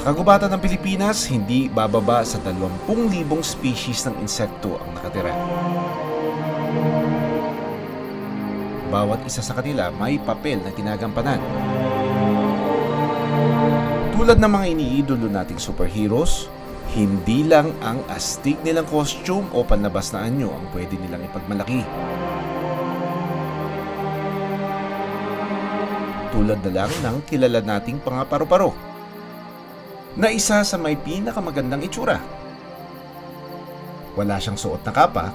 Sa kagubatan ng Pilipinas, hindi bababa sa 20,000 species ng insekto ang nakatira. Bawat isa sa kanila may papel na ginagampanan. Tulad ng mga iniidolo nating superheroes, hindi lang ang astig nilang costume o panlabas na anyo ang pwede nilang ipagmalaki. Tulad na lang ng kilala nating mga paru-paro, na isa sa may pinakamagandang itsura. Wala siyang suot na kapa,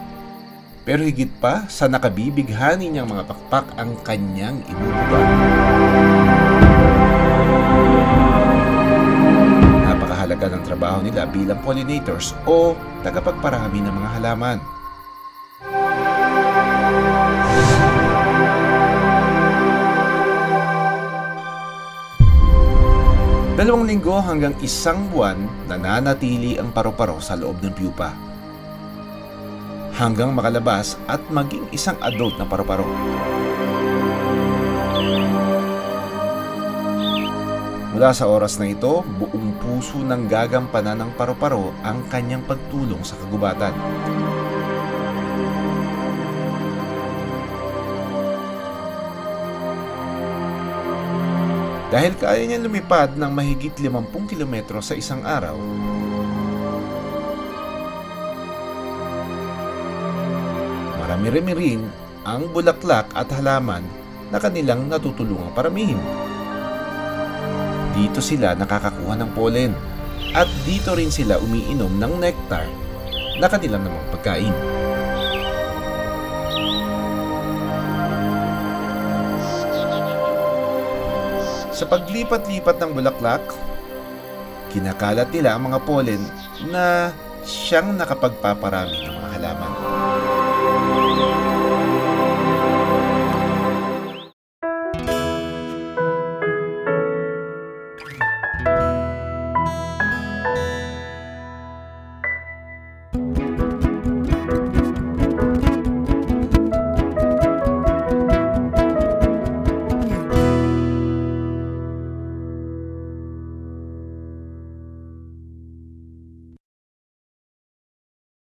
pero higit pa sa nakabibighani niyang mga pakpak ang kanyang inuuban. Napakahalaga ng trabaho nila bilang pollinators o tagapagparami ng mga halaman. Dalawang linggo hanggang isang buwan nananatili ang paru-paro sa loob ng pupa hanggang makalabas at maging isang adult na paru-paro. Mula sa oras na ito, buong puso ng gagampanan ng paru-paro ang kanyang pagtulong sa kagubatan. Dahil kaya niya lumipad ng mahigit 50 kilometro sa isang araw, marami-rami rin ang bulaklak at halaman na kanilang natutulungang paramihin. Dito sila nakakakuha ng pollen at dito rin sila umiinom ng nectar na kanilang namang pagkain. Sa paglipat-lipat ng bulaklak, kinakalat nila ang mga pollen na siyang nakapagpaparami ng mga halaman.